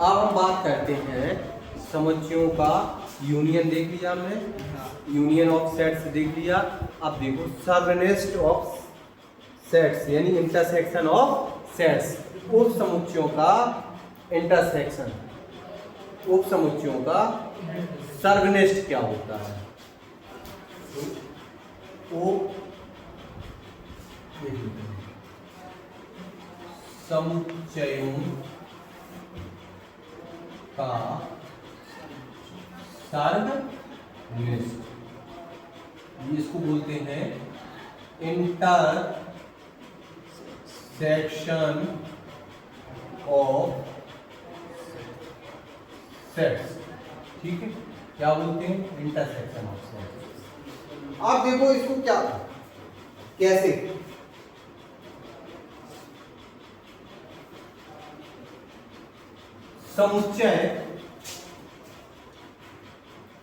अब हम बात करते हैं समुच्चयों का यूनियन। देख लिया हमने, यूनियन ऑफ सेट्स देख लिया। अब देखो सबनेस्ट ऑफ सेट्स यानी इंटरसेक्शन ऑफ सेट्स, उप समुच्चयों का इंटरसेक्शन, उप समुच्चयों का सर्वनेस्ट क्या होता है? उप समुच्चयों का सर्वनेस्ट, इसको बोलते हैं इंटरसेक्शन ऑफ सेट्स। ठीक है, क्या बोलते हैं? Intersection of sets. आप देखो इसको क्या, कैसे समुच्चय,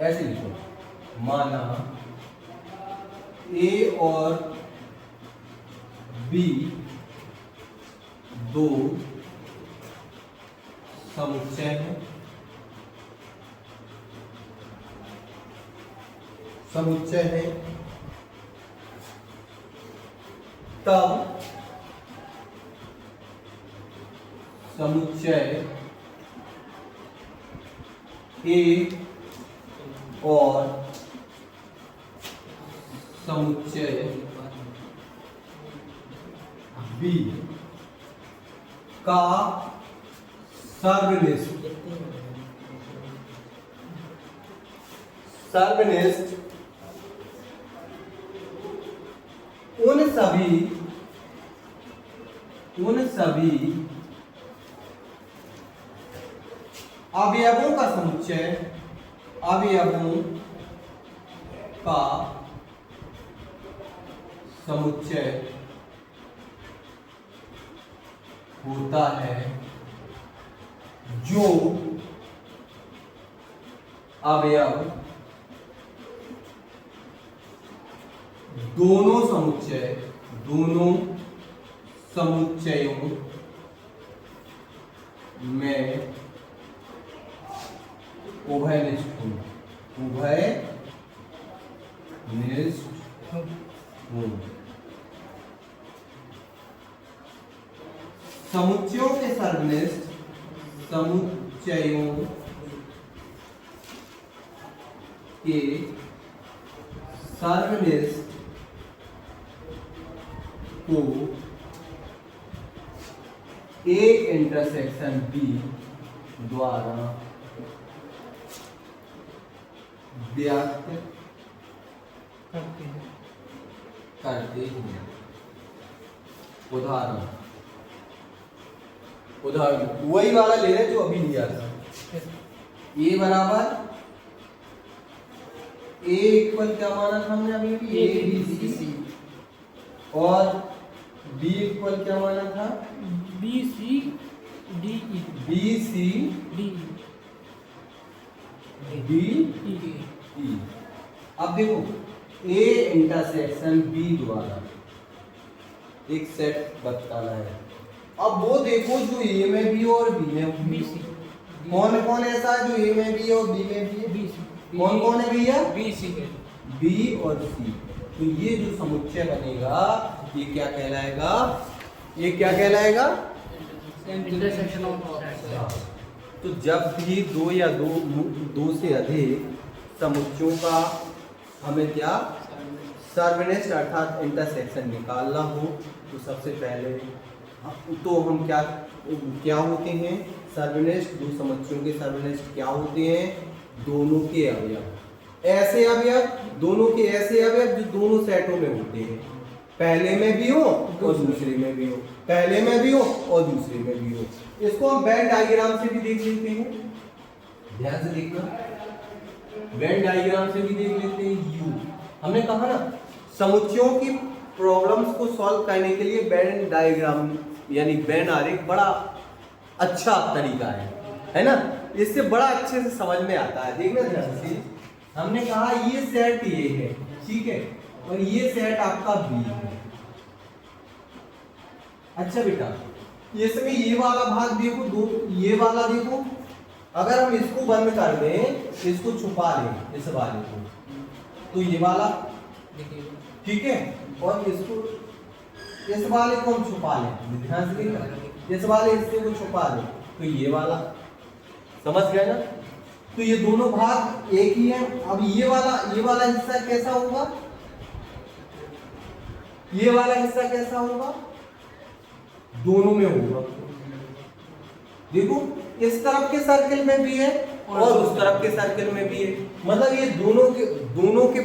ऐसे लिखो, माना ए और बी दो समुच्चय हैं, समुच्चय है, तब समुच्चय ए और समुच्चय बी का सर्वनेस्ट, सर्वनेस्ट उन सभी अवयवों का समुच्चय, अवयवों का समुच्चय होता है जो अवयव दोनों समुच्चयों में उभयनिष्ठ हो, उभयनिष्ठ हो। समुच्चयों के सर्वनिष्ठ, समुच्चयों के सर्वनिष्ठ को एक इंटरसेक्शन बी द्वारा व्यक्त करते हैं। उदाहरण वही वाला ले रहे जो अभी लिया था। ए बराबर ए इक्वल क्या माना था हमने अभी? A B C. और बी इक्वल क्या माना था? B C D E. B C D D E. अब देखो ए इंटरसेक्शन बी द्वारा एक सेट बताना है। अब वो देखो जो ए में भी और बी में बी सी। कौन कौन ऐसा है जो ए में भी है और बी में भी है? B C. कौन कौन है भैया? बी सी है। बी और सी। तो ये जो समुच्चय बनेगा ये क्या कहलाएगा? ये क्या कहलाएगा? Intersection of sets. तो जब भी दो या दो से अधिक समुच्चयों का हमें क्या सर्वनिष्ठ अर्थात इंटरसेक्शन निकालना हो तो सबसे पहले तो हम क्या होते हैं? सर्वनिष्ठ दो समुच्चयों के सर्वनिष्ठ क्या होते हैं? दोनों के अवयव, ऐसे अवयव, दोनों के ऐसे अवयव जो दोनों सेटों में होते हैं, पहले में भी हो और दूसरे में भी हो, पहले में भी हो और दूसरे में भी हो। इसको हम वेन डायग्राम से भी देख लेते हैं, ध्यान से देखना, वेन डायग्राम से भी देख लेते हैं। यू हमने कहा ना समुच्चयों की प्रॉब्लम्स को सॉल्व करने के लिए वेन डायग्राम यानी वेन आरेख बड़ा अच्छा तरीका है ना? इससे बड़ा अच्छे से समझ में आता है। देखना ध्यान से, हमने कहा ये सेट ये है, ठीक है, और ये सेट आपका बी है। अच्छा बेटा, इसमें ये वाला भाग देखो, दो ये वाला देखो, अगर हम इसको बंद कर दें, इसको छुपा लें, इस वाले को, तो ये वाला ठीक है, और इसको इस वाले को हम छुपा लें, ध्यान से देखना, इस वाले हिस्से को छुपा लें, तो ये वाला, समझ गए ना? तो ये दोनों भाग एक ही है। अब ये वाला हिस्सा कैसा होगा? ये वाला हिस्सा कैसा होगा? दोनों में होगा। देखो, इस तरफ के सर्किल में भी है और उस तरफ के सर्किल में भी है, मतलब ये दोनों के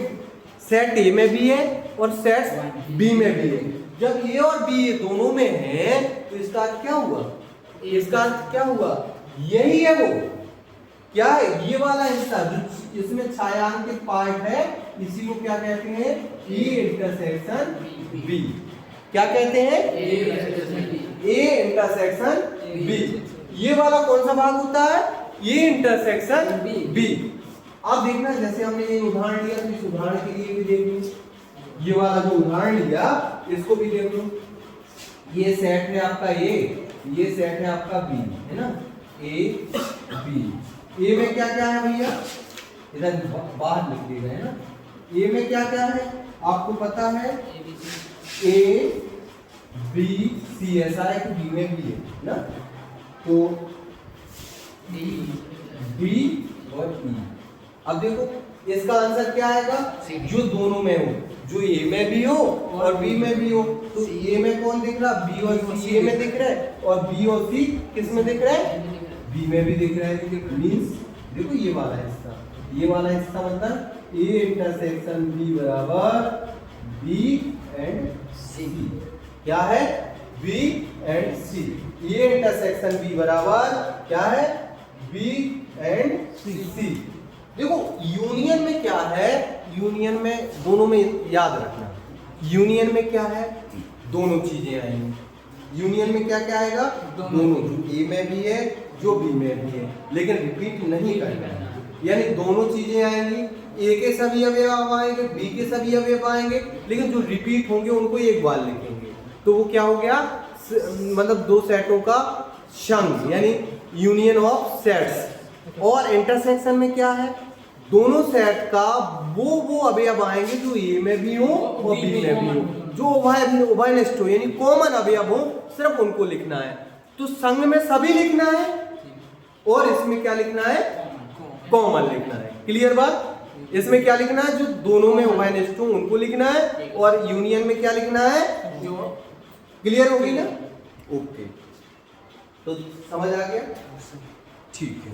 सेट ए में भी है और सेट बी में भी है। जब ए और बी ये दोनों में है तो इसका अर्थ क्या हुआ? इसका अर्थ क्या हुआ? यही है वो, क्या है? ये वाला हिस्सा जो इसमें छायांकित पार्ट है, इसी को क्या कहते हैं? A intersection B. क्या कहते हैं? A intersection B. ये वाला कौन सा भाग होता है? A intersection B. अब देखना, जैसे हमने ये उदाहरण लिया, तो इस उदाहरण के लिए भी देख लो, ये वाला जो उदाहरण लिया इसको भी देख लो। ये सेट है आपका ए, ये सेट है आपका बी, है ना? A B. ए में क्या क्या है भैया? इधर बाहर लिख दिए गए, है ना? ए में क्या क्या है आपको पता है? ए बी सी, ऐसा है कि बी में भी है ना? तो बी और ई। अब देखो इसका आंसर क्या आएगा? जो दोनों में हो, जो ए में भी हो और बी में भी हो। तो ए में कौन दिख रहा? बी और सी ए में दिख रहा है, और बी और सी किस में दिख रहा है? बी में भी दिख रहा है। मींस देखो ये वाला हिस्सा मतलब ए इंटरसेक्शन बी बराबर बी एंड सी। क्या है? B and C. A intersection B बराबर क्या है? B and C. देखो यूनियन में क्या है? यूनियन में दोनों में, याद रखना, यूनियन में क्या है? दोनों चीजें आएंगी। यूनियन में क्या क्या आएगा? दोनों, जो ए में भी है, जो बी में भी है, लेकिन रिपीट नहीं करना है। यानी दोनों चीजें आएंगी, ए के सभी अवयव आएंगे, बी के सभी अवयव आएंगे, लेकिन जो रिपीट होंगे उनको एक बार लिखेंगे। तो वो क्या हो गया? मतलब दो सेटों का संघ, यानी यूनियन ऑफ सेट्स। और इंटरसेक्शन में क्या है? दोनों सेट का वो अवयव आएंगे जो ए में भी हो और बी में भी हो, जो उभयनिष्ठ हो, यानी कॉमन अवयव हो, सिर्फ उनको लिखना है। तो संघ में सभी लिखना है और इसमें क्या लिखना है? कॉमन लिखना है। क्लियर बात? इसमें क्या लिखना है? जो दोनों में उभयनिष्ठ हो उनको लिखना है, और यूनियन में क्या लिखना है? क्लियर होगी ना? ओके, तो समझ आ गया? ठीक है।